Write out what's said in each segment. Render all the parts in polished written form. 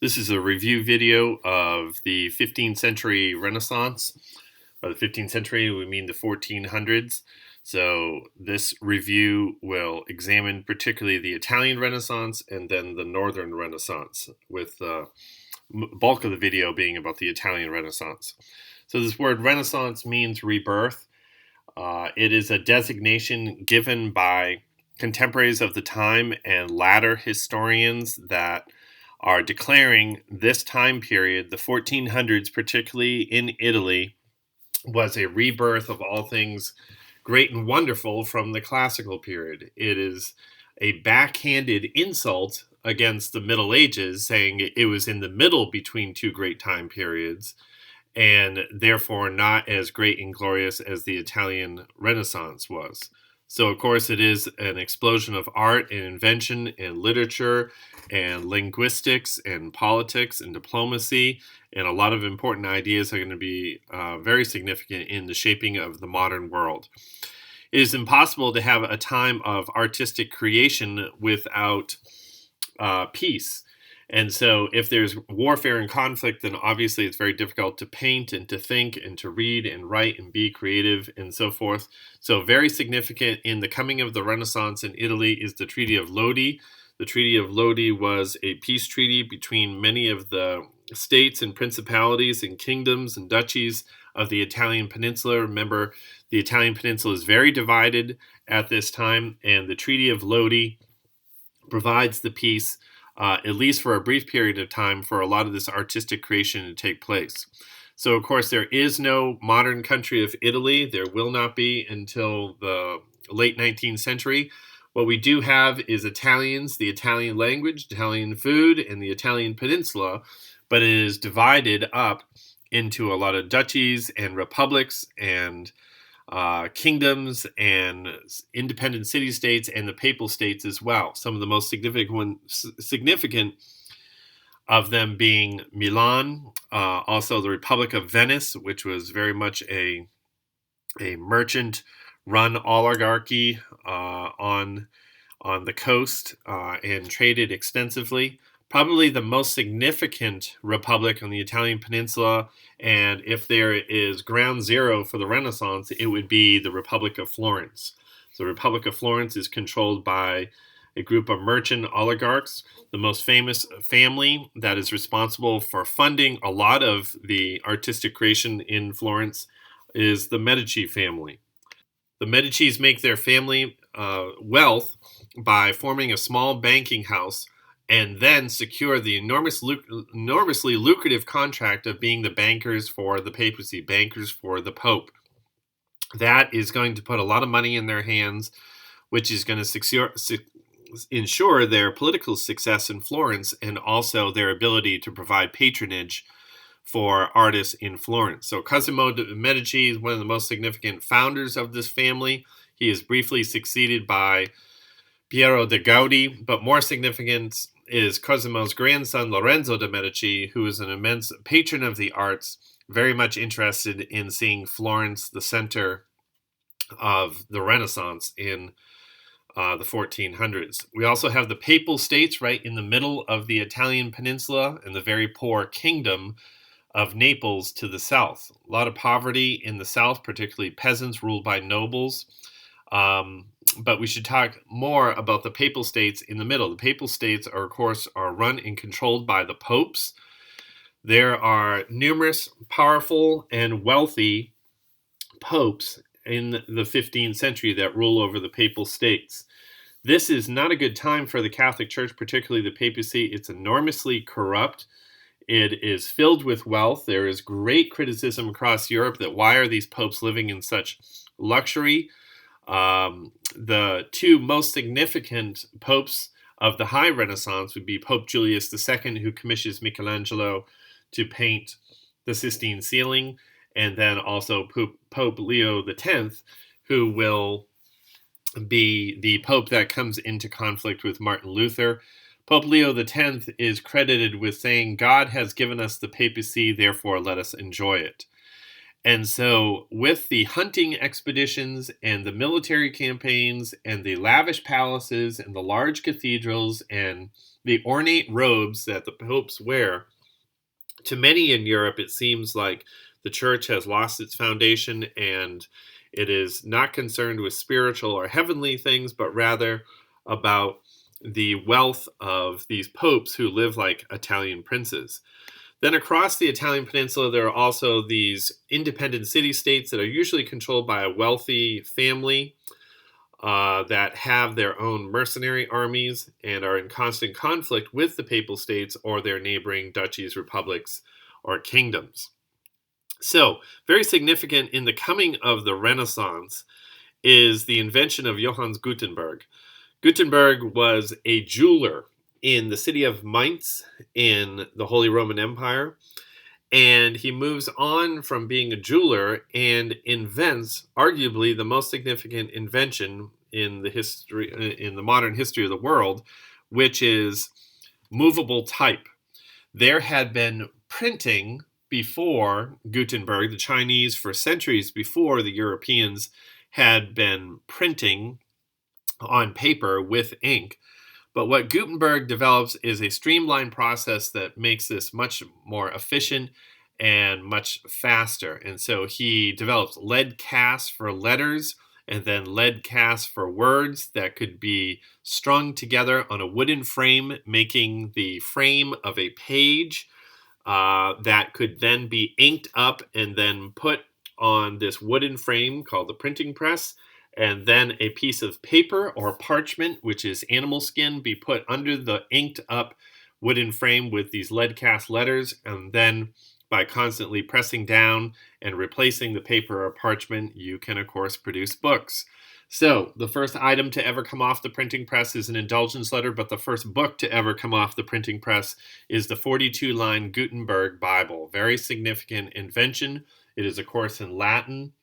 This is a review video of the 15th century Renaissance. By the 15th century, we mean the 1400s. So this review will examine particularly the Italian Renaissance and then the Northern Renaissance, with the bulk of the video being about the Italian Renaissance. So this word Renaissance means rebirth. It is a designation given by contemporaries of the time and latter historians that are declaring this time period, the 1400s, particularly in Italy, was a rebirth of all things great and wonderful from the classical period. It is a backhanded insult against the Middle Ages, saying it was in the middle between two great time periods, and therefore not as great and glorious as the Italian Renaissance was. So, of course, it is an explosion of art and invention and literature and linguistics and politics and diplomacy, and a lot of important ideas are going to be very significant in the shaping of the modern world. It is impossible to have a time of artistic creation without peace. And so if there's warfare and conflict, then obviously it's very difficult to paint and to think and to read and write and be creative and so forth. So very significant in the coming of the Renaissance in Italy is the Treaty of Lodi. The Treaty of Lodi was a peace treaty between many of the states and principalities and kingdoms and duchies of the Italian peninsula. Remember, the Italian peninsula is very divided at this time, and the Treaty of Lodi provides the peace, at least for a brief period of time, for a lot of this artistic creation to take place. So, of course, there is no modern country of Italy. There will not be until the late 19th century. What we do have is Italians, the Italian language, Italian food, and the Italian peninsula, but it is divided up into a lot of duchies and republics and kingdoms and independent city-states and the papal states as well. Some of the most significant of them being Milan, also the Republic of Venice, which was very much a merchant-run oligarchy on the coast and traded extensively. Probably the most significant republic on the Italian peninsula, and if there is ground zero for the Renaissance, it would be the Republic of Florence. So the Republic of Florence is controlled by a group of merchant oligarchs. The most famous family that is responsible for funding a lot of the artistic creation in Florence is the Medici family. The Medicis make their family wealth by forming a small banking house and then secure the enormously lucrative contract of being the bankers for the papacy, bankers for the Pope. That is going to put a lot of money in their hands, which is going to ensure their political success in Florence and also their ability to provide patronage for artists in Florence. So Cosimo de' Medici is one of the most significant founders of this family. He is briefly succeeded by Piero de' Gaudi, but more significant is Cosimo's grandson, Lorenzo de' Medici, who is an immense patron of the arts, very much interested in seeing Florence the center of the Renaissance in the 1400s. We also have the Papal States right in the middle of the Italian peninsula and the very poor kingdom of Naples to the south. A lot of poverty in the south, particularly peasants ruled by nobles. But we should talk more about the Papal States in the middle. The Papal States, of course, are run and controlled by the popes. There are numerous powerful and wealthy popes in the 15th century that rule over the Papal States. This is not a good time for the Catholic Church, particularly the papacy. It's enormously corrupt. It is filled with wealth. There is great criticism across Europe that why are these popes living in such luxury? The two most significant popes of the High Renaissance would be Pope Julius II, who commissions Michelangelo to paint the Sistine Ceiling, and then also Pope Leo X, who will be the pope that comes into conflict with Martin Luther. Pope Leo X is credited with saying, "God has given us the papacy, therefore let us enjoy it." And so, with the hunting expeditions and the military campaigns and the lavish palaces and the large cathedrals and the ornate robes that the popes wear, to many in Europe, it seems like the church has lost its foundation and it is not concerned with spiritual or heavenly things, but rather about the wealth of these popes who live like Italian princes. Then across the Italian peninsula, there are also these independent city-states that are usually controlled by a wealthy family that have their own mercenary armies and are in constant conflict with the papal states or their neighboring duchies, republics, or kingdoms. So, very significant in the coming of the Renaissance is the invention of Johannes Gutenberg. Gutenberg was a jeweler in the city of Mainz in the Holy Roman Empire, and he moves on from being a jeweler and invents arguably the most significant invention in the modern history of the world, which is movable type. There had been printing before Gutenberg. The Chinese, for centuries before the Europeans, had been printing on paper with ink. But what Gutenberg develops is a streamlined process that makes this much more efficient and much faster. And so he develops lead casts for letters and then lead casts for words that could be strung together on a wooden frame, making the frame of a page that could then be inked up and then put on this wooden frame called the printing press. And then a piece of paper or parchment, which is animal skin, be put under the inked up wooden frame with these lead cast letters. And then by constantly pressing down and replacing the paper or parchment, you can, of course, produce books. So the first item to ever come off the printing press is an indulgence letter, but the first book to ever come off the printing press is the 42-line Gutenberg Bible. Very significant invention. It is, of course, in Latin.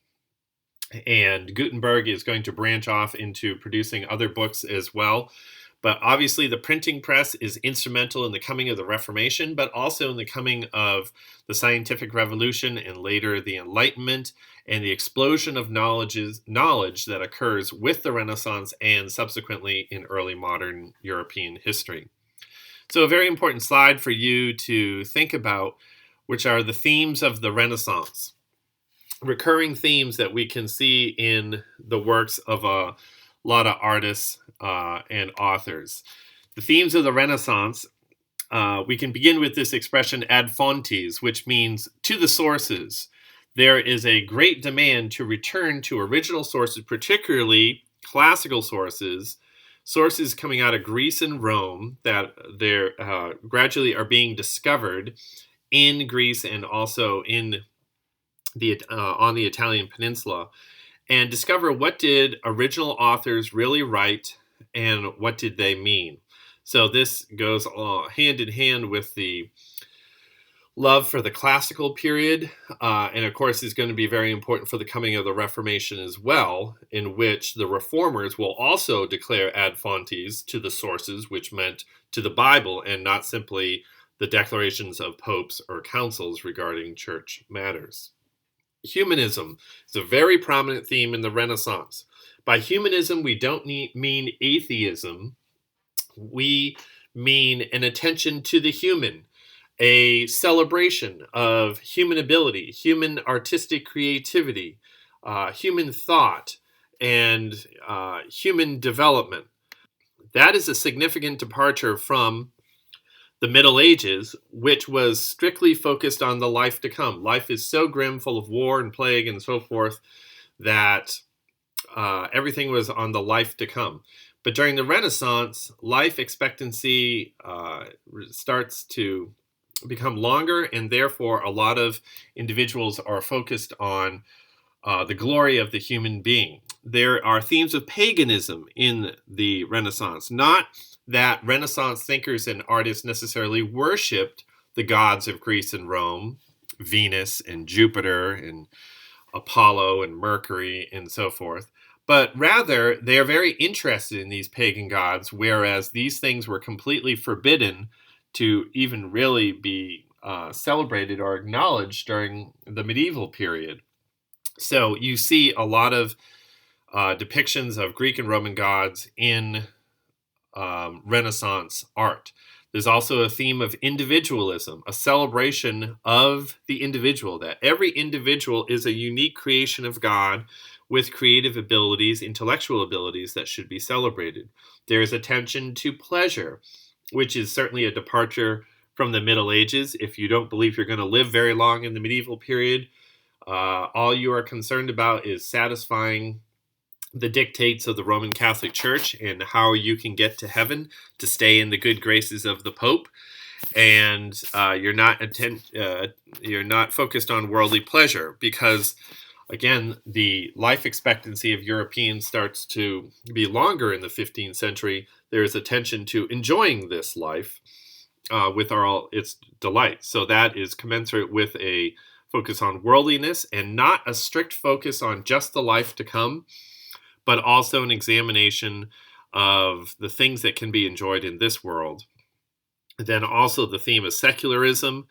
And Gutenberg is going to branch off into producing other books as well. But obviously the printing press is instrumental in the coming of the Reformation, but also in the coming of the scientific revolution and later the Enlightenment and the explosion of knowledge that occurs with the Renaissance and subsequently in early modern European history. So a very important slide for you to think about, which are the themes of the Renaissance. Recurring themes that we can see in the works of a lot of artists and authors. The themes of the Renaissance, we can begin with this expression ad fontes, which means to the sources. There is a great demand to return to original sources, particularly classical sources, sources coming out of Greece and Rome that gradually are being discovered in Greece and also in on the Italian peninsula, and discover what did original authors really write and what did they mean. So this goes hand in hand with the love for the classical period, and of course is going to be very important for the coming of the Reformation as well, in which the reformers will also declare ad fontes to the sources, which meant to the Bible and not simply the declarations of popes or councils regarding church matters. Humanism is a very prominent theme in the Renaissance. By humanism, we don't mean atheism. We mean an attention to the human, a celebration of human ability, human artistic creativity, human thought, and human development. That is a significant departure from the Middle Ages, which was strictly focused on the life to come. Life is so grim, full of war and plague and so forth, that everything was on the life to come. But during the Renaissance, life expectancy starts to become longer, and therefore a lot of individuals are focused on the glory of the human being. There are themes of paganism in the Renaissance, not that Renaissance thinkers and artists necessarily worshipped the gods of Greece and Rome, Venus and Jupiter and Apollo and Mercury and so forth, but rather they are very interested in these pagan gods, whereas these things were completely forbidden to even really be celebrated or acknowledged during the medieval period. So you see a lot of depictions of Greek and Roman gods in Renaissance art. There's also a theme of individualism, a celebration of the individual, that every individual is a unique creation of God with creative abilities, intellectual abilities that should be celebrated. There is attention to pleasure, which is certainly a departure from the Middle Ages. If you don't believe you're going to live very long in the medieval period, all you are concerned about is satisfying the dictates of the Roman Catholic Church and how you can get to heaven to stay in the good graces of the Pope, and you're not focused on worldly pleasure, because again the life expectancy of Europeans starts to be longer in the 15th century. There is attention to enjoying this life with all its delights. So that is commensurate with a focus on worldliness and not a strict focus on just the life to come, but also an examination of the things that can be enjoyed in this world. Then also the theme of secularism.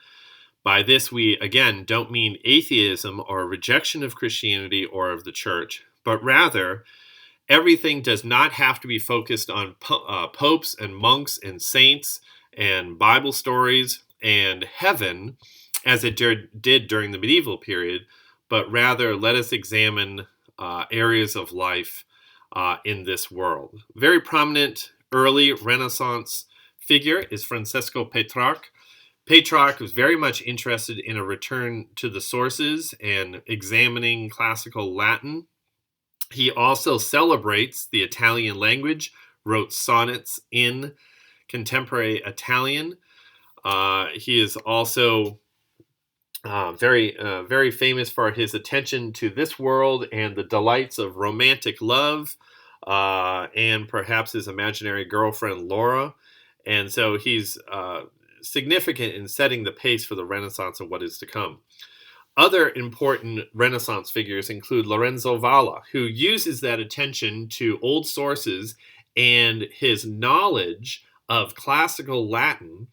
By this, we, again, don't mean atheism or rejection of Christianity or of the church, but rather everything does not have to be focused on popes and monks and saints and Bible stories and heaven, as it did during the medieval period, but rather let us examine areas of life in this world. Very prominent early Renaissance figure is Francesco Petrarch. Petrarch was very much interested in a return to the sources and examining classical Latin. He also celebrates the Italian language, wrote sonnets in contemporary Italian. He is also very famous for his attention to this world and the delights of romantic love, and perhaps his imaginary girlfriend Laura. And so he's significant in setting the pace for the Renaissance and what is to come. Other important Renaissance figures include Lorenzo Valla, who uses that attention to old sources and his knowledge of classical Latin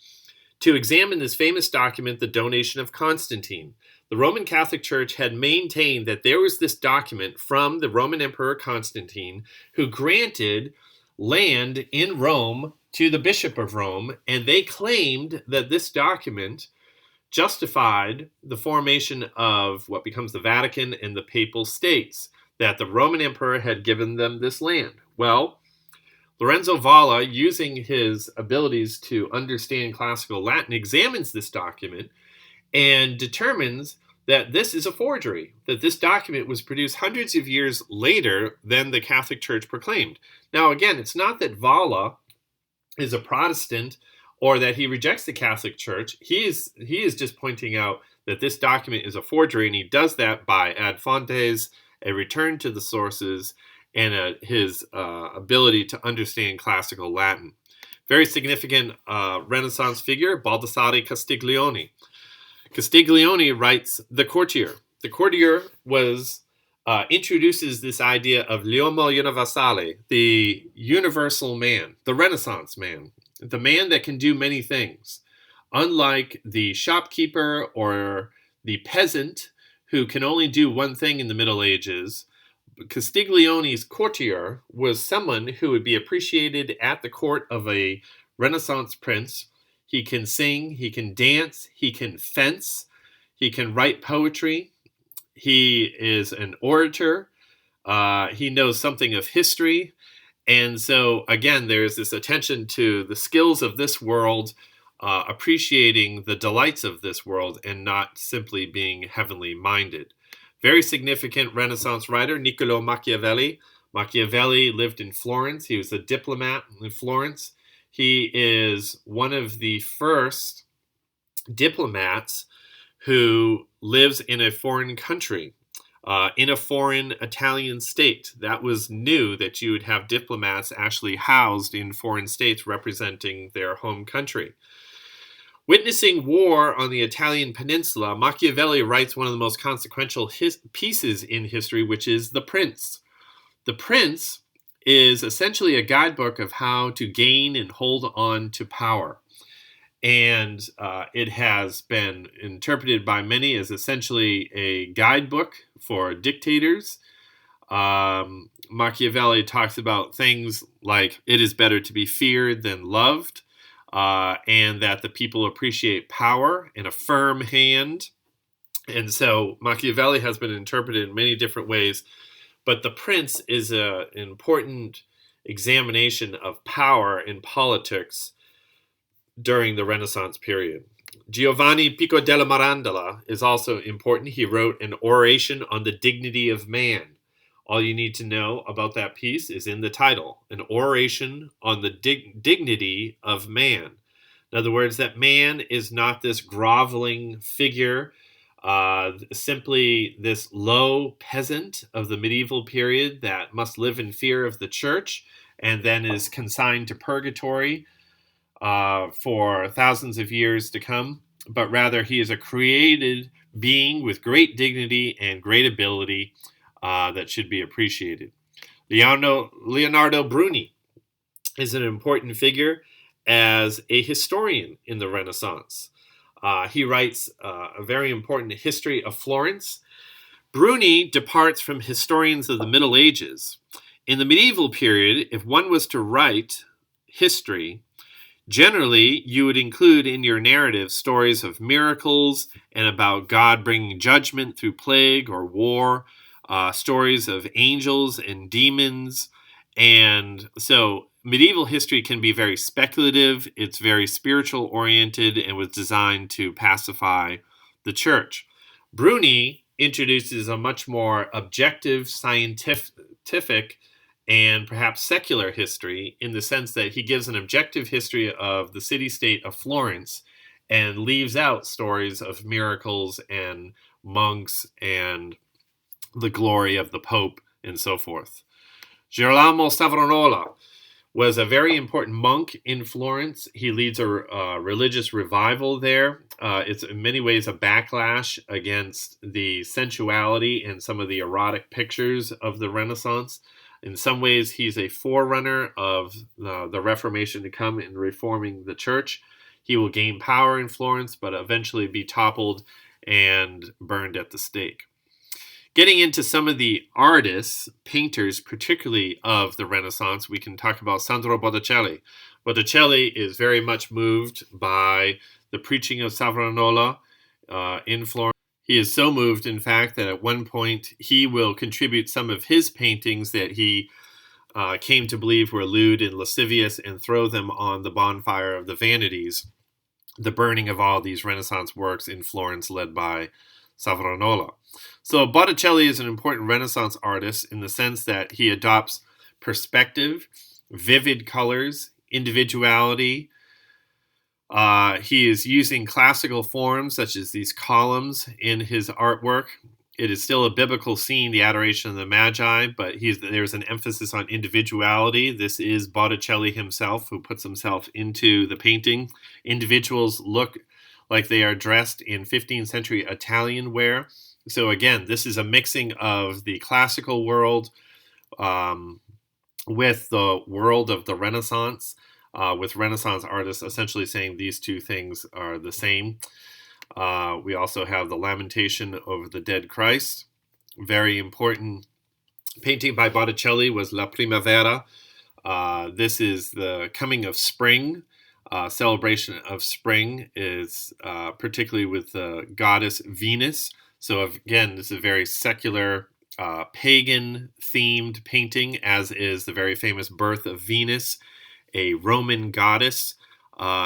to examine this famous document, the Donation of Constantine. The Roman Catholic Church had maintained that there was this document from the Roman Emperor Constantine, who granted land in Rome to the Bishop of Rome, and they claimed that this document justified the formation of what becomes the Vatican and the Papal States, that the Roman Emperor had given them this land. Well, Lorenzo Valla, using his abilities to understand classical Latin, examines this document and determines that this is a forgery, that this document was produced hundreds of years later than the Catholic Church proclaimed. Now, again, it's not that Valla is a Protestant or that he rejects the Catholic Church. He is just pointing out that this document is a forgery, and he does that by ad fontes, a return to the sources, and his ability to understand classical Latin. Very significant Renaissance figure, Baldassare Castiglione. Castiglione writes The Courtier. The Courtier introduces this idea of l'uomo universale, the universal man, the Renaissance man, the man that can do many things. Unlike the shopkeeper or the peasant who can only do one thing in the Middle Ages, Castiglione's courtier was someone who would be appreciated at the court of a Renaissance prince. He can sing, he can dance, he can fence, he can write poetry, he is an orator, he knows something of history. And so, again, there's this attention to the skills of this world, appreciating the delights of this world and not simply being heavenly minded. Very significant Renaissance writer, Niccolò Machiavelli. Machiavelli lived in Florence. He was a diplomat in Florence. He is one of the first diplomats who lives in a foreign country, in a foreign Italian state. That was new, that you would have diplomats actually housed in foreign states representing their home country. Witnessing war on the Italian peninsula, Machiavelli writes one of the most consequential pieces in history, which is The Prince. The Prince is essentially a guidebook of how to gain and hold on to power. and it has been interpreted by many as essentially a guidebook for dictators. Machiavelli talks about things like it is better to be feared than loved, and that the people appreciate power and a firm hand. And so Machiavelli has been interpreted in many different ways, but The Prince is an important examination of power in politics during the Renaissance period. Giovanni Pico della Mirandola is also important. He wrote an oration on the dignity of man. All you need to know about that piece is in the title, an oration on the dignity of man. In other words, that man is not this groveling figure, simply this low peasant of the medieval period that must live in fear of the church and then is consigned to purgatory for thousands of years to come, but rather he is a created being with great dignity and great ability that should be appreciated. Leonardo Bruni is an important figure as a historian in the Renaissance. He writes a very important history of Florence. Bruni departs from historians of the Middle Ages. In the medieval period, if one was to write history, generally, you would include in your narrative stories of miracles and about God bringing judgment through plague or war, stories of angels and demons. And so medieval history can be very speculative. It's very spiritual oriented and was designed to pacify the church. Bruni introduces a much more objective, scientific, and perhaps secular history in the sense that he gives an objective history of the city-state of Florence and leaves out stories of miracles and monks and the glory of the Pope and so forth. Girolamo Savonarola was a very important monk in Florence. He leads a religious revival there. It's in many ways a backlash against the sensuality and some of the erotic pictures of the Renaissance. In some ways, he's a forerunner of the Reformation to come in reforming the church. He will gain power in Florence, but eventually be toppled and burned at the stake. Getting into some of the artists, painters, particularly of the Renaissance, we can talk about Sandro Botticelli. Botticelli is very much moved by the preaching of Savonarola in Florence. He is so moved, in fact, that at one point he will contribute some of his paintings that he came to believe were lewd and lascivious and throw them on the bonfire of the Vanities, the burning of all these Renaissance works in Florence led by Savonarola. So Botticelli is an important Renaissance artist in the sense that he adopts perspective, vivid colors, individuality. He is using classical forms such as these columns in his artwork. It is still a biblical scene, the Adoration of the Magi, but there's an emphasis on individuality. This is Botticelli himself who puts himself into the painting. Individuals look like they are dressed in 15th century Italian wear. So again, this is a mixing of the classical world with the world of the Renaissance, with Renaissance artists essentially saying these two things are the same. We also have the Lamentation over the Dead Christ. Very important painting by Botticelli was La Primavera. This is the coming of spring. Celebration of spring is particularly with the goddess Venus. So again, this is a very secular, pagan-themed painting, as is the very famous Birth of Venus, a Roman goddess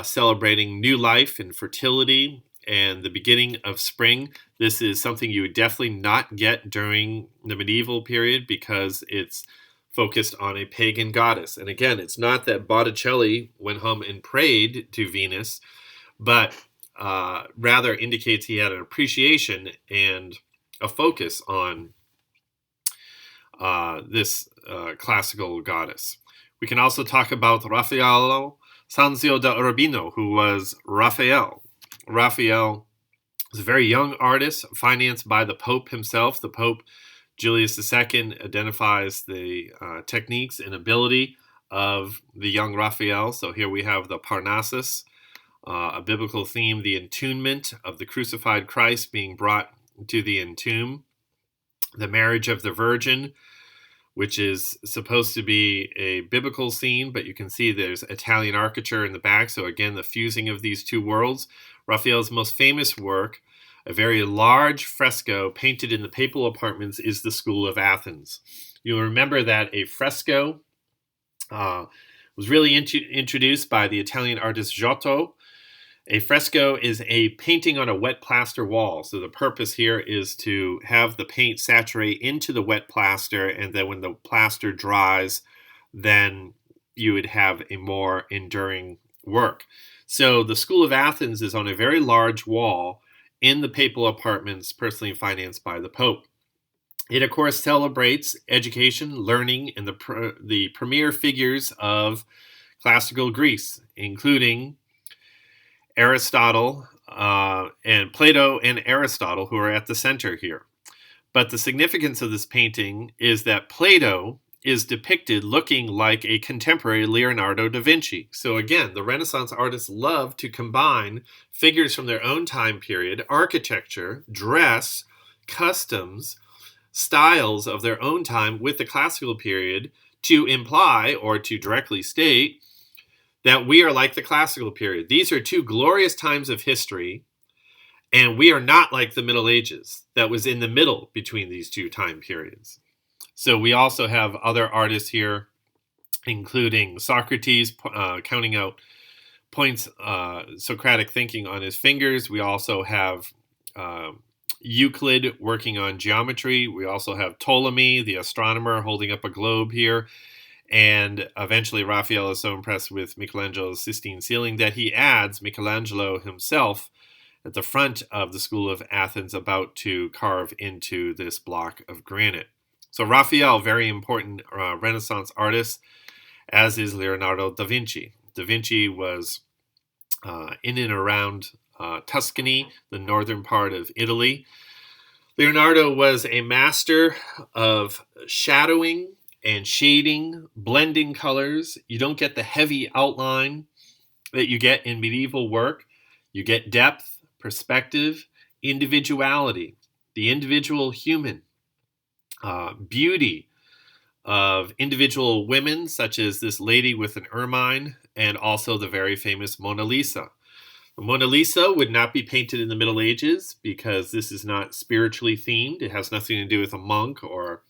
celebrating new life and fertility and the beginning of spring. This is something you would definitely not get during the medieval period because it's focused on a pagan goddess. And again, it's not that Botticelli went home and prayed to Venus, but rather indicates he had an appreciation and a focus on this classical goddess. We can also talk about Raffaello Sanzio da Urbino, who was Raphael. Raphael was a very young artist, financed by the Pope himself. The Pope, Julius II, identifies the techniques and ability of the young Raphael. So here we have the Parnassus a biblical theme, the entombment of the crucified Christ being brought to the entomb, the marriage of the Virgin, which is supposed to be a biblical scene, but you can see there's Italian architecture in the back. So again, the fusing of these two worlds. Raphael's most famous work, a very large fresco painted in the papal apartments, is the School of Athens. You'll remember that a fresco was really introduced by the Italian artist Giotto. A fresco is a painting on a wet plaster wall. So the purpose here is to have the paint saturate into the wet plaster, and then when the plaster dries, then you would have a more enduring work. So the School of Athens is on a very large wall in the papal apartments, personally financed by the Pope. It, of course, celebrates education, learning, and the premier figures of classical Greece, including Aristotle and Plato and Aristotle, who are at the center here. But the significance of this painting is that Plato is depicted looking like a contemporary Leonardo da Vinci. So again, the Renaissance artists love to combine figures from their own time period, architecture, dress, customs, styles of their own time with the classical period to imply or to directly state that we are like the classical period. These are two glorious times of history, and we are not like the Middle Ages that was in the middle between these two time periods. So we also have other artists here, including Socrates counting out points, Socratic thinking on his fingers. We also have Euclid working on geometry. We also have Ptolemy, the astronomer, holding up a globe here. And eventually Raphael is so impressed with Michelangelo's Sistine ceiling that he adds Michelangelo himself at the front of the School of Athens, about to carve into this block of granite. So Raphael, very important Renaissance artist, as is Leonardo da Vinci. Da Vinci was in and around Tuscany, the northern part of Italy. Leonardo was a master of shadowing and shading, blending colors. You don't get the heavy outline that you get in medieval work. You get depth, perspective, individuality, the individual human, beauty of individual women, such as this lady with an ermine, and also the very famous Mona Lisa. The Mona Lisa would not be painted in the Middle Ages because this is not spiritually themed. It has nothing to do with a monk or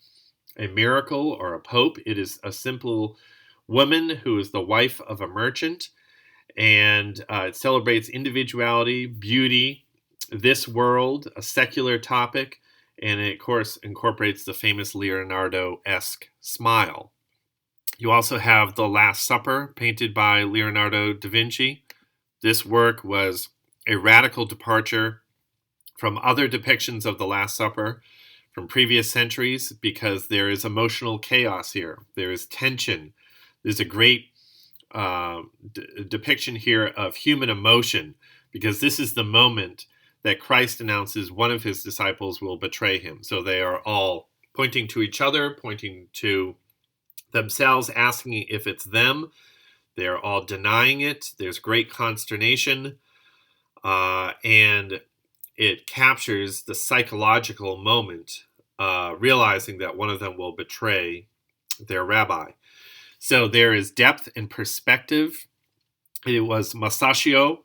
a miracle or a pope. It is a simple woman who is the wife of a merchant, and it celebrates individuality, beauty, this world, a secular topic, and it, of course, incorporates the famous Leonardo-esque smile. You also have The Last Supper, painted by Leonardo da Vinci. This work was a radical departure from other depictions of the Last Supper from previous centuries, because there is emotional chaos here. There is tension. There's a great depiction here of human emotion, because this is the moment that Christ announces one of his disciples will betray him. So they are all pointing to each other, pointing to themselves, asking if it's them. They're all denying it. There's great consternation, and it captures the psychological moment, realizing that one of them will betray their rabbi. So there is depth and perspective. It was Masaccio,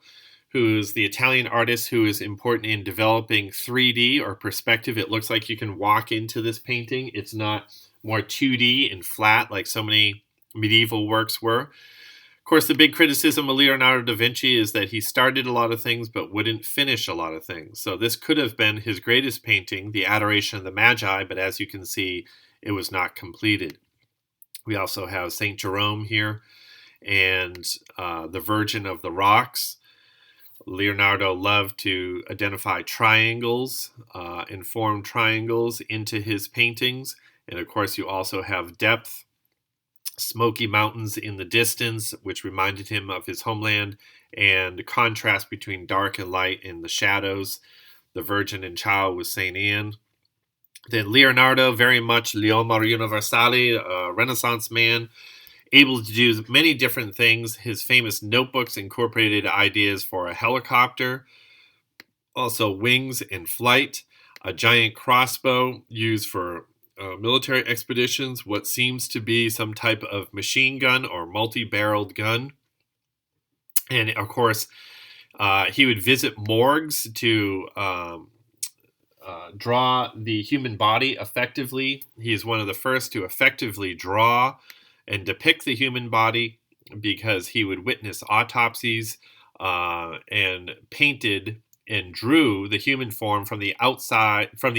who's the Italian artist who is important in developing 3D or perspective. It looks like you can walk into this painting. It's not more 2D and flat like so many medieval works were. Of course, the big criticism of Leonardo da Vinci is that he started a lot of things but wouldn't finish a lot of things. So this could have been his greatest painting, The Adoration of the Magi, but as you can see, it was not completed. We also have St. Jerome here and the Virgin of the Rocks. Leonardo loved to identify triangles and form triangles into his paintings. And of course, you also have depth, smoky mountains in the distance, which reminded him of his homeland, and contrast between dark and light in the shadows, the Virgin and Child with St. Anne. Then Leonardo, very much l'uomo universale, a Renaissance man, able to do many different things. His famous notebooks incorporated ideas for a helicopter, also wings and flight, a giant crossbow used for military expeditions, what seems to be some type of machine gun or multi-barreled gun. And of course, he would visit morgues to draw the human body effectively. He is one of the first to effectively draw and depict the human body, because he would witness autopsies and painted and drew the human form from the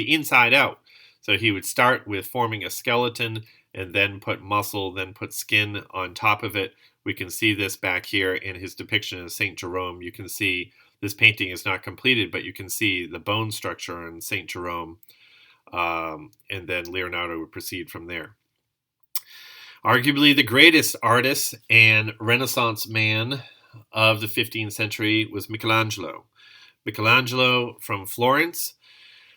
inside out. So he would start with forming a skeleton and then put muscle, then put skin on top of it. We can see this back here in his depiction of St. Jerome. You can see this painting is not completed, but you can see the bone structure in St. Jerome. And then Leonardo would proceed from there. Arguably the greatest artist and Renaissance man of the 15th century was Michelangelo. Michelangelo from Florence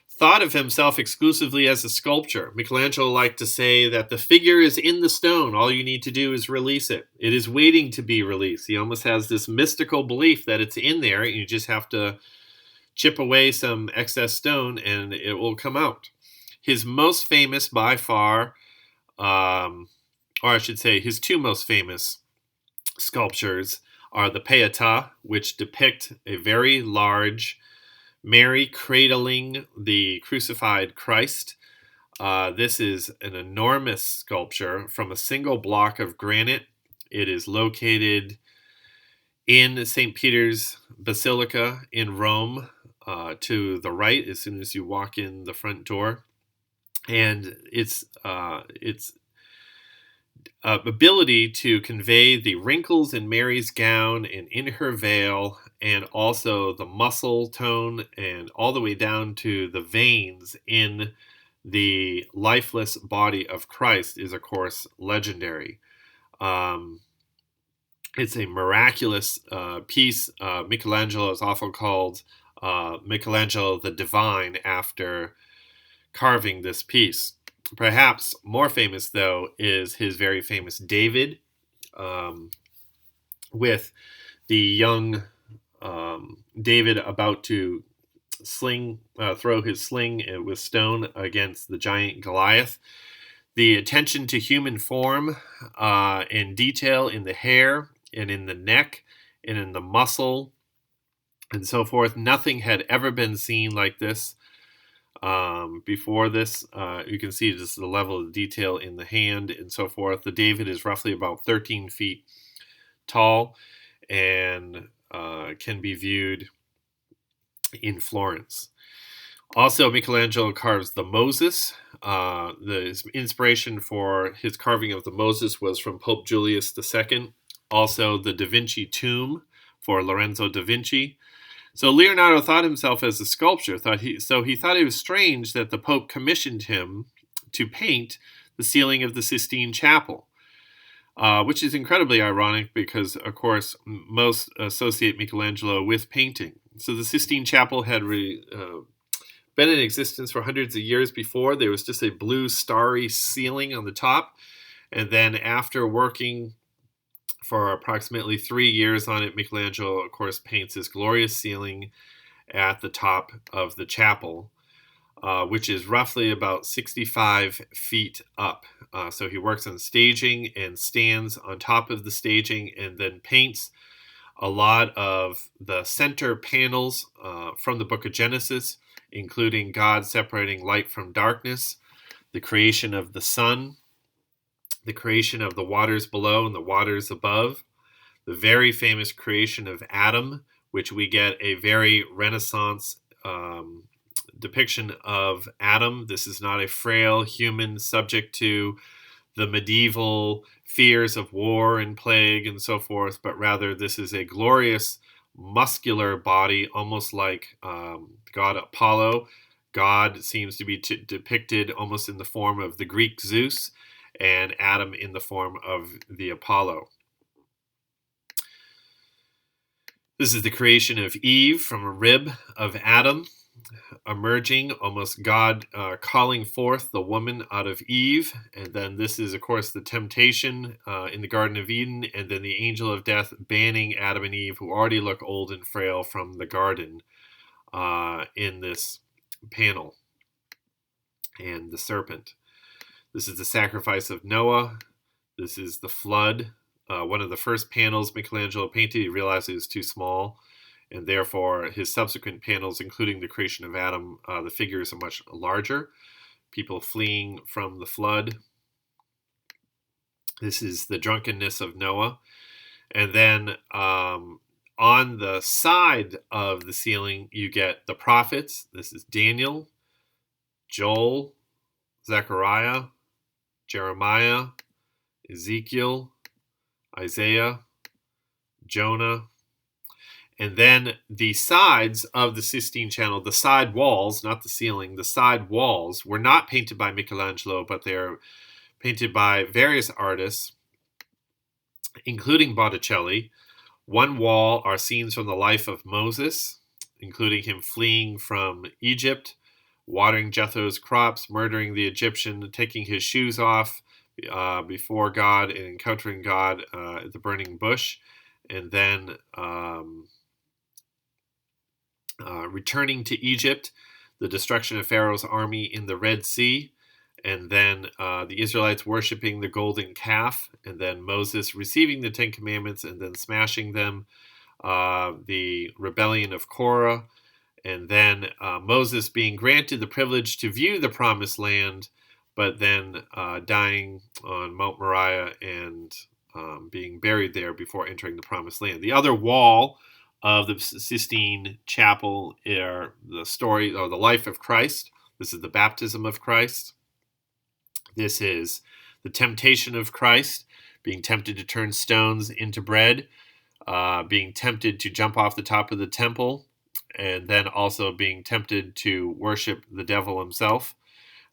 thought of himself exclusively as a sculptor. Michelangelo liked to say that the figure is in the stone. All you need to do is release it. It is waiting to be released. He almost has this mystical belief that it's in there. You just have to chip away some excess stone and it will come out. His most famous by far, or I should say his two most famous sculptures are the Pietà, which depict a very large Mary cradling the crucified Christ. This is an enormous sculpture from a single block of granite. It is located in St. Peters Basilica in Rome, to the right as soon as you walk in the front door. And its ability to convey the wrinkles in Mary's gown and in her veil, and also the muscle tone and all the way down to the veins in the lifeless body of Christ is, of course, legendary. It's a miraculous piece. Michelangelo is often called Michelangelo the Divine after carving this piece. Perhaps more famous, though, is his very famous David, with the young David about to throw his sling with stone against the giant Goliath. The attention to human form and detail in the hair and in the neck and in the muscle and so forth. Nothing had ever been seen like this before this. You can see just the level of detail in the hand and so forth. The David is roughly about 13 feet tall and can be viewed in Florence. Also, Michelangelo carves the Moses. The inspiration for his carving of the Moses was from Pope Julius II. Also, the Da Vinci tomb for Lorenzo da Vinci. So Leonardo thought himself as a sculptor. He thought it was strange that the Pope commissioned him to paint the ceiling of the Sistine Chapel, which is incredibly ironic because, of course, most associate Michelangelo with painting. So the Sistine Chapel had been in existence for hundreds of years before. There was just a blue starry ceiling on the top. And then after working for approximately 3 years on it, Michelangelo, of course, paints this glorious ceiling at the top of the chapel, which is roughly about 65 feet up. So he works on staging and stands on top of the staging and then paints a lot of the center panels from the book of Genesis, including God separating light from darkness, the creation of the sun, the creation of the waters below and the waters above, the very famous creation of Adam, which we get a very Renaissance depiction of Adam. This is not a frail human subject to the medieval fears of war and plague and so forth, but rather this is a glorious muscular body, almost like god Apollo. God seems to be depicted almost in the form of the Greek Zeus, and Adam in the form of the Apollo. This is the creation of Eve from a rib of Adam. emerging, almost God calling forth the woman out of Eve. And then this is, of course, the temptation in the Garden of Eden, and then the angel of death banning Adam and Eve, who already look old and frail, from the garden in this panel. And the serpent. This is the sacrifice of Noah. This is the flood. One of the first panels Michelangelo painted, he realized it was too small, and therefore his subsequent panels, including the creation of Adam, the figures are much larger. People fleeing from the flood. This is the drunkenness of Noah. And then on the side of the ceiling, you get the prophets. This is Daniel, Joel, Zechariah, Jeremiah, Ezekiel, Isaiah, Jonah. And then the sides of the Sistine Chapel, the side walls, not the ceiling, the side walls were not painted by Michelangelo, but they're painted by various artists, including Botticelli. One wall are scenes from the life of Moses, including him fleeing from Egypt, watering Jethro's crops, murdering the Egyptian, taking his shoes off before God and encountering God at the burning bush, and then returning to Egypt, the destruction of Pharaoh's army in the Red Sea, and then the Israelites worshiping the golden calf, and then Moses receiving the Ten Commandments and then smashing them, the rebellion of Korah, and then Moses being granted the privilege to view the Promised Land, but then dying on Mount Moriah and being buried there before entering the Promised Land. The other wall of the Sistine Chapel are the story or the life of Christ. This is the baptism of Christ. This is the temptation of Christ, being tempted to turn stones into bread, being tempted to jump off the top of the temple, and then also being tempted to worship the devil himself.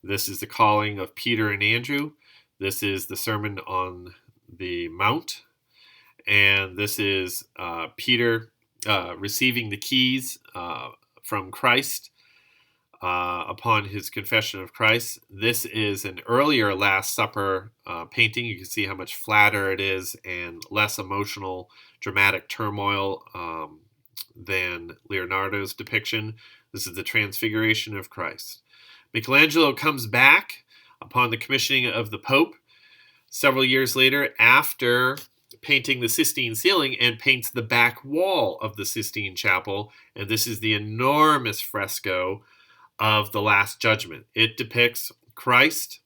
This is the calling of Peter and Andrew. This is the Sermon on the Mount. And this is Peter receiving the keys from Christ upon his confession of Christ. This is an earlier Last Supper painting. You can see how much flatter it is and less emotional, dramatic turmoil than Leonardo's depiction. This is the Transfiguration of Christ. Michelangelo comes back upon the commissioning of the Pope several years later after painting the Sistine ceiling and paints the back wall of the Sistine Chapel. And this is the enormous fresco of the Last Judgment. It depicts Christ,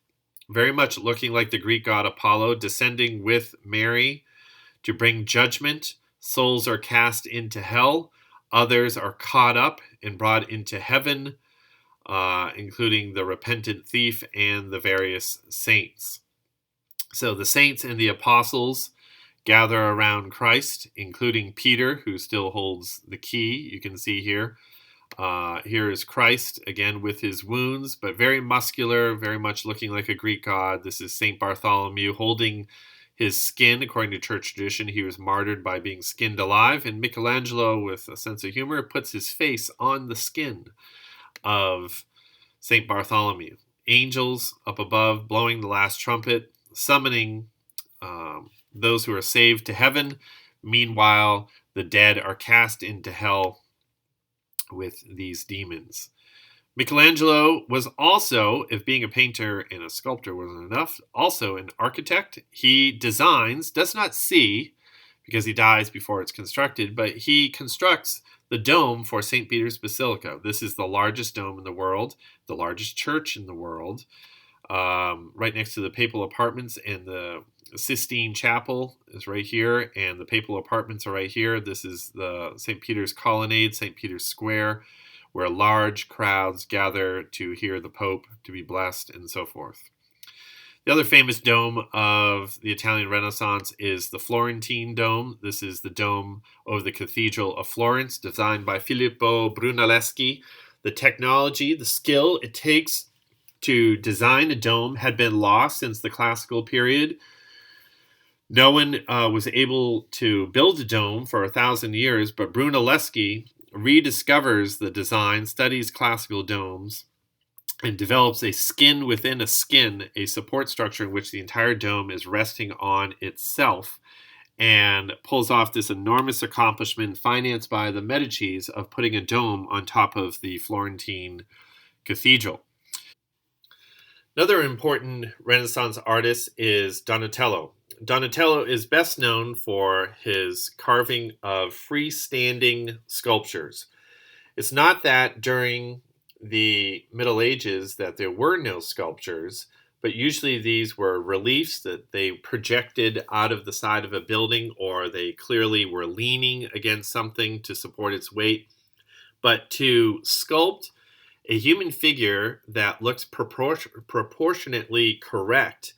very much looking like the Greek god Apollo, descending with Mary to bring judgment. Souls are cast into hell. Others are caught up and brought into heaven, including the repentant thief and the various saints. So the saints and the apostles gather around Christ, including Peter, who still holds the key. You can see here. Here is Christ, again with his wounds, but very muscular, very much looking like a Greek god. This is St. Bartholomew holding his skin. According to church tradition, he was martyred by being skinned alive, and Michelangelo, with a sense of humor, puts his face on the skin of St. Bartholomew. Angels up above blowing the last trumpet, summoning those who are saved to heaven. Meanwhile, the dead are cast into hell with these demons. Michelangelo was also, if being a painter and a sculptor wasn't enough, also an architect. He designs, does not see, because he dies before it's constructed, but he constructs the dome for St. Peters Basilica. This is the largest dome in the world, the largest church in the world, right next to the papal apartments, and the Sistine Chapel is right here, and the papal apartments are right here. This is the St. Peter's Colonnade, St. Peter's Square, where large crowds gather to hear the Pope, to be blessed, and so forth. The other famous dome of the Italian Renaissance is the Florentine Dome. This is the dome over the Cathedral of Florence, designed by Filippo Brunelleschi. The technology, the skill it takes to design a dome had been lost since the classical period. No one was able to build a dome for 1,000 years, but Brunelleschi rediscovers the design, studies classical domes, and develops a skin within a skin, a support structure in which the entire dome is resting on itself, and pulls off this enormous accomplishment financed by the Medicis of putting a dome on top of the Florentine cathedral. Another important Renaissance artist is Donatello. Donatello is best known for his carving of freestanding sculptures. It's not that during the Middle Ages that there were no sculptures, but usually these were reliefs that they projected out of the side of a building, or they clearly were leaning against something to support its weight. But to sculpt a human figure that looks proportionately correct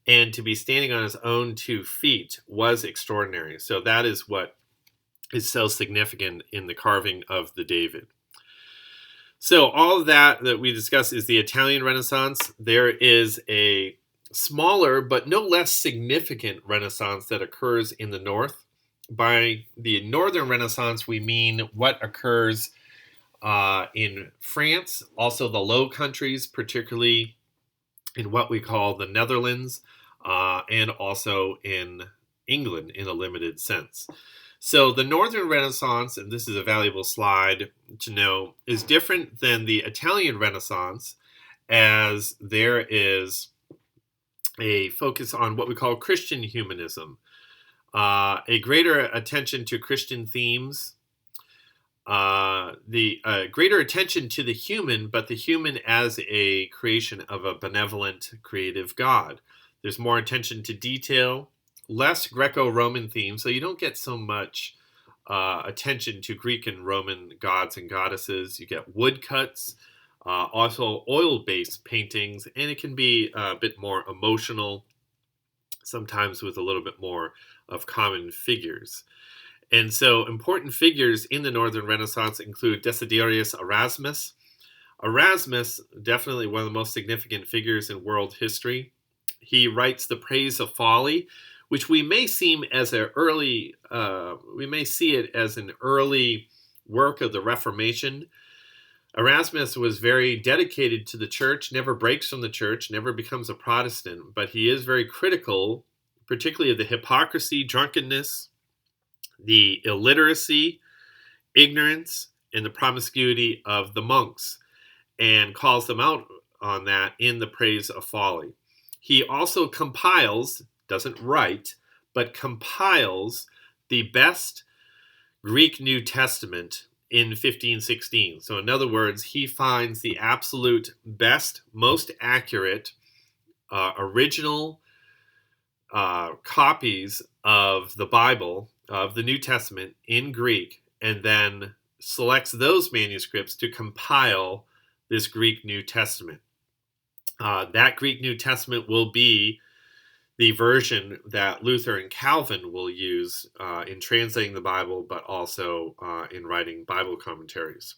and to be standing on his own 2 feet was extraordinary. So that is what is so significant in the carving of the David. So all of that we discussed is the Italian Renaissance. There is a smaller but no less significant Renaissance that occurs in the North. By the Northern Renaissance, we mean what occurs in France, also the Low Countries, particularly in what we call the Netherlands, and also in England in a limited sense. So the Northern Renaissance, and this is a valuable slide to know, is different than the Italian Renaissance, as there is a focus on what we call Christian humanism, a greater attention to Christian themes, the greater attention to the human, but the human as a creation of a benevolent, creative God. There's more attention to detail, less Greco-Roman themes, so you don't get so much attention to Greek and Roman gods and goddesses. You get woodcuts, also oil-based paintings, and it can be a bit more emotional, sometimes with a little bit more of common figures. And so important figures in the Northern Renaissance include Desiderius Erasmus. Erasmus, definitely one of the most significant figures in world history. He writes The Praise of Folly, which we may see as an early work of the Reformation. Erasmus was very dedicated to the church, never breaks from the church, never becomes a Protestant, but he is very critical, particularly of the hypocrisy, drunkenness, the illiteracy, ignorance, and the promiscuity of the monks, and calls them out on that in The Praise of Folly. He also compiles, doesn't write, but compiles the best Greek New Testament in 1516. So in other words, he finds the absolute best, most accurate, original copies of the Bible, of the New Testament in Greek, and then selects those manuscripts to compile this Greek New Testament. That Greek New Testament will be the version that Luther and Calvin will use in translating the Bible, but also in writing Bible commentaries.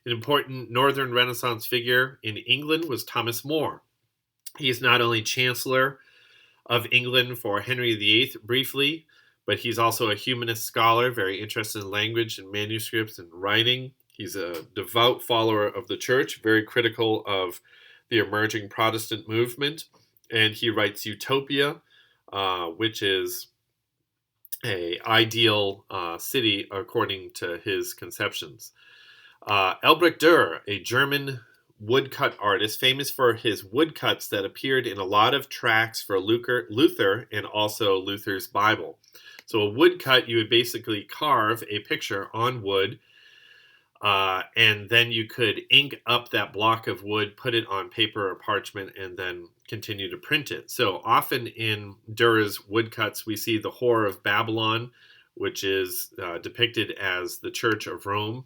An important Northern Renaissance figure in England was Thomas More. He is not only Chancellor of England for Henry VIII briefly, but he's also a humanist scholar, very interested in language and manuscripts and writing. He's a devout follower of the church, very critical of the emerging Protestant movement, and he writes Utopia, which is an ideal city according to his conceptions. Albrecht Durer, a German woodcut artist, famous for his woodcuts that appeared in a lot of tracts for Luther and also Luther's Bible. So a woodcut, you would basically carve a picture on wood, and then you could ink up that block of wood, put it on paper or parchment, and then continue to print it. So often in Durer's woodcuts, we see the Whore of Babylon, which is depicted as the Church of Rome,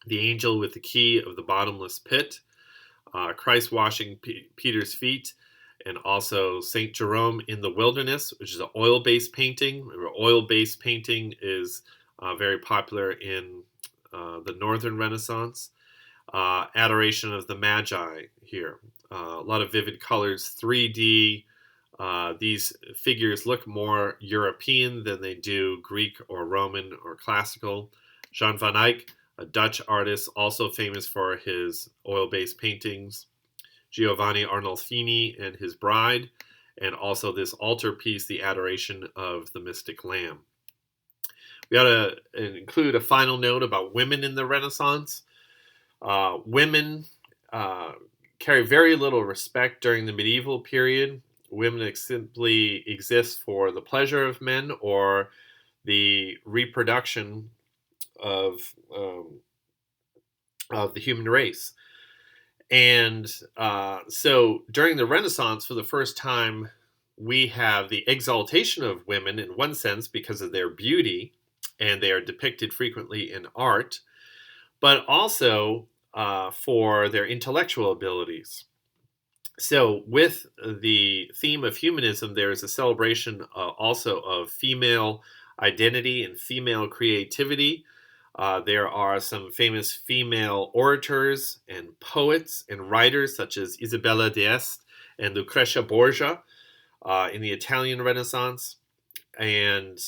the angel with the key of the bottomless pit, Christ washing Peter's feet, and also St. Jerome in the Wilderness, which is an oil-based painting. Remember, oil-based painting is very popular in the Northern Renaissance. Adoration of the Magi here. A lot of vivid colors, 3D. These figures look more European than they do Greek or Roman or classical. Jan van Eyck, a Dutch artist also famous for his oil-based paintings, Giovanni Arnolfini and his bride, and also this altarpiece, the Adoration of the Mystic Lamb. We ought to include a final note about women in the Renaissance. Women carry very little respect during the medieval period. Women simply exist for the pleasure of men or the reproduction of the human race. And so during the Renaissance, for the first time, we have the exaltation of women in one sense because of their beauty, and they are depicted frequently in art, but also for their intellectual abilities. So with the theme of humanism, there is a celebration also of female identity and female creativity. There are some famous female orators and poets and writers such as Isabella d'Este and Lucrezia Borgia in the Italian Renaissance. And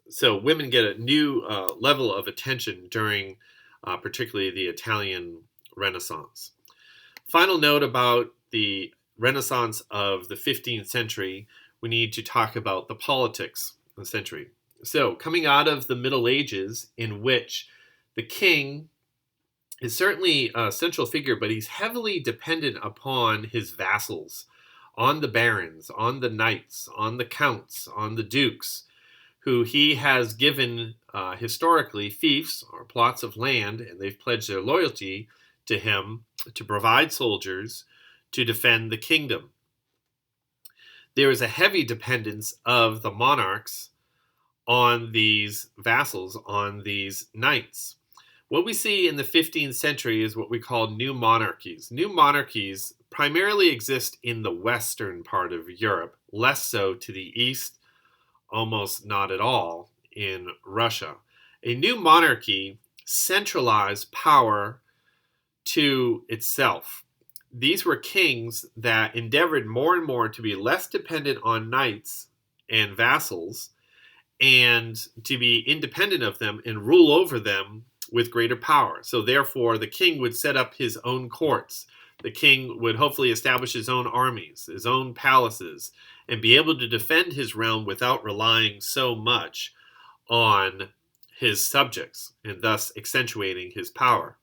so women get a new level of attention during particularly the Italian Renaissance. Final note about the Renaissance of the 15th century, we need to talk about the politics of the century. So, coming out of the Middle Ages, in which the king is certainly a central figure, but he's heavily dependent upon his vassals, on the barons, on the knights, on the counts, on the dukes, who he has given historically fiefs or plots of land, and they've pledged their loyalty to him to provide soldiers to defend the kingdom. There is a heavy dependence of the monarchs on these vassals, on these knights. What we see in the 15th century is what we call new monarchies. New monarchies primarily exist in the western part of Europe, less so to the east, almost not at all in Russia. A new monarchy centralized power to itself. These were kings that endeavored more and more to be less dependent on knights and vassals and to be independent of them and rule over them with greater power. So therefore, the king would set up his own courts. The king would hopefully establish his own armies, his own palaces, and be able to defend his realm without relying so much on his subjects, and thus accentuating his power.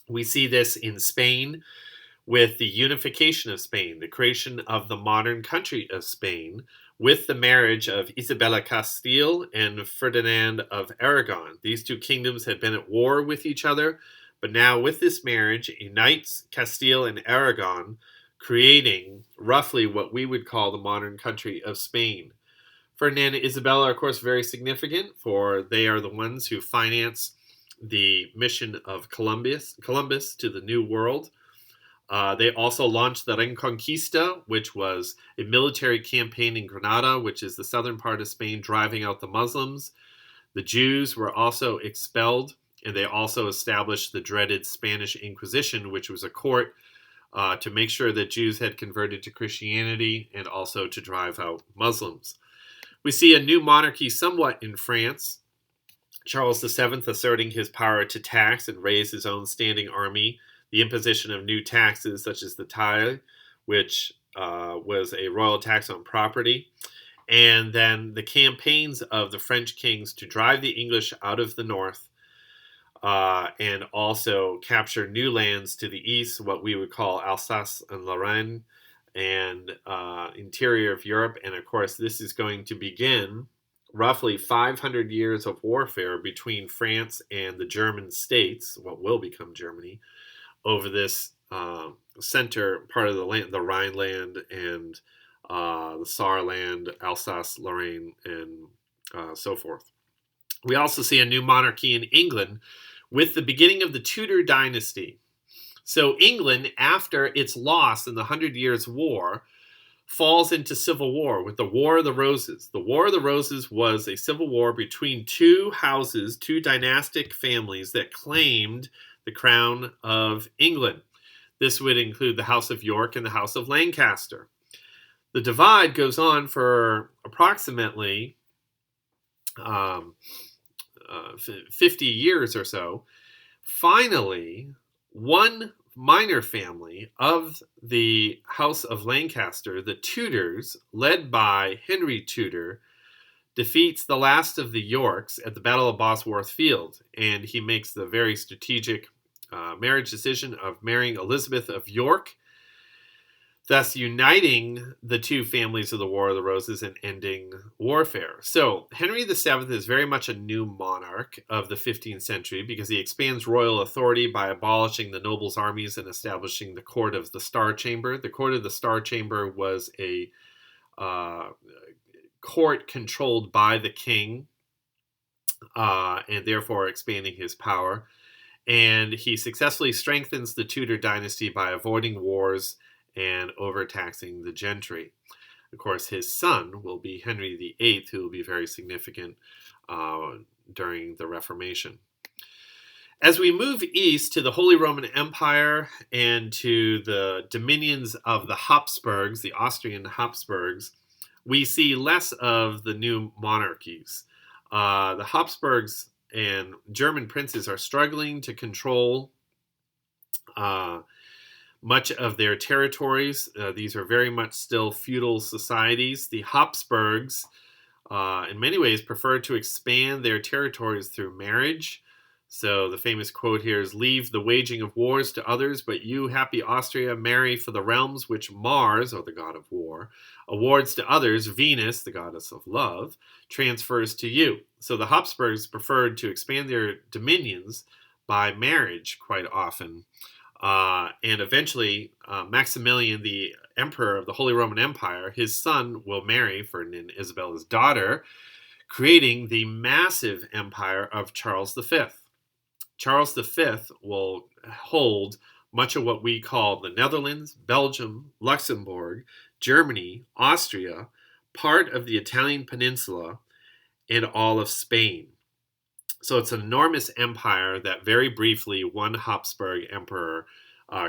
We see this in Spain with the unification of Spain, the creation of the modern country of Spain, with the marriage of Isabella Castile and Ferdinand of Aragon. These two kingdoms had been at war with each other, but now with this marriage, it unites Castile and Aragon, creating roughly what we would call the modern country of Spain. Ferdinand and Isabella are, of course, very significant, for they are the ones who finance the mission of Columbus to the New World. They also launched the Reconquista, which was a military campaign in Granada, which is the southern part of Spain, driving out the Muslims. The Jews were also expelled, and they also established the dreaded Spanish Inquisition, which was a court to make sure that Jews had converted to Christianity and also to drive out Muslims. We see a new monarchy somewhat in France. Charles VII asserting his power to tax and raise his own standing army, the imposition of new taxes such as the taille, which was a royal tax on property, and then the campaigns of the French kings to drive the English out of the north and also capture new lands to the east, what we would call Alsace and Lorraine, and interior of Europe. And of course, this is going to begin roughly 500 years of warfare between France and the German states, what will become Germany, over this center part of the land, the Rhineland and the Saarland, Alsace, Lorraine, and so forth. We also see a new monarchy in England with the beginning of the Tudor dynasty. So England, after its loss in the 100 Years' War, falls into civil war with the War of the Roses. The War of the Roses was a civil war between two houses, two dynastic families that claimed the crown of England. This would include the House of York and the House of Lancaster. The divide goes on for approximately 50 years or so, finally, one minor family of the House of Lancaster, the Tudors, led by Henry Tudor, defeats the last of the Yorks at the Battle of Bosworth Field, and he makes the very strategic marriage decision of marrying Elizabeth of York, thus uniting the two families of the War of the Roses and ending warfare. So Henry VII is very much a new monarch of the 15th century because he expands royal authority by abolishing the nobles' armies and establishing the Court of the Star Chamber. The Court of the Star Chamber was a court controlled by the king, and therefore expanding his power. And he successfully strengthens the Tudor dynasty by avoiding wars and overtaxing the gentry. Of course, his son will be Henry VIII, who will be very significant during the Reformation. As we move east to the Holy Roman Empire and to the dominions of the Hapsburgs, the Austrian Hapsburgs, we see less of the new monarchies. The Hapsburgs and German princes are struggling to control much of their territories. These are very much still feudal societies. The Hapsburgs, in many ways, prefer to expand their territories through marriage. So the famous quote here is, "Leave the waging of wars to others, but you, happy Austria, marry for the realms which Mars, or the god of war, awards to others, Venus, the goddess of love, transfers to you." So the Habsburgs preferred to expand their dominions by marriage quite often. And eventually, Maximilian, the emperor of the Holy Roman Empire, his son will marry Ferdinand and Isabella's daughter, creating the massive empire of Charles V. Charles V will hold much of what we call the Netherlands, Belgium, Luxembourg, Germany, Austria, part of the Italian peninsula, and all of Spain. So it's an enormous empire that very briefly one Habsburg emperor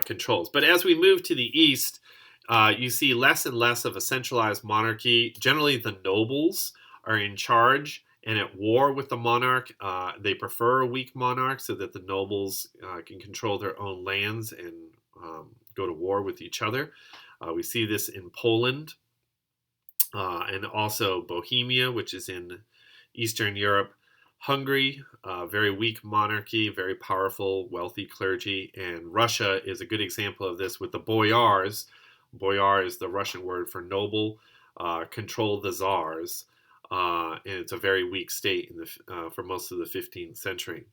controls. But as we move to the east, you see less and less of a centralized monarchy. Generally, the nobles are in charge and at war with the monarch. They prefer a weak monarch so that the nobles can control their own lands and go to war with each other. We see this in Poland and also Bohemia, which is in Eastern Europe. Hungary, very weak monarchy, very powerful, wealthy clergy. And Russia is a good example of this with the boyars. Boyar is the Russian word for noble, control the czars. And it's a very weak state for most of the 15th century.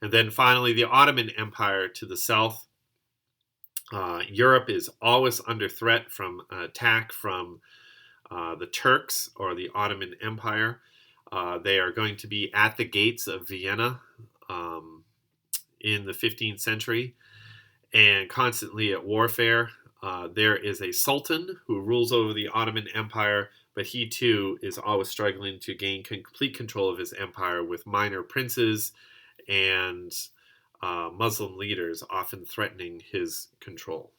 And then finally, the Ottoman Empire to the south. Europe is always under threat from attack from the Turks or the Ottoman Empire. They are going to be at the gates of Vienna in the 15th century and constantly at warfare. There is a sultan who rules over the Ottoman Empire, but he too is always struggling to gain complete control of his empire with minor princes and Muslim leaders often threatening his control.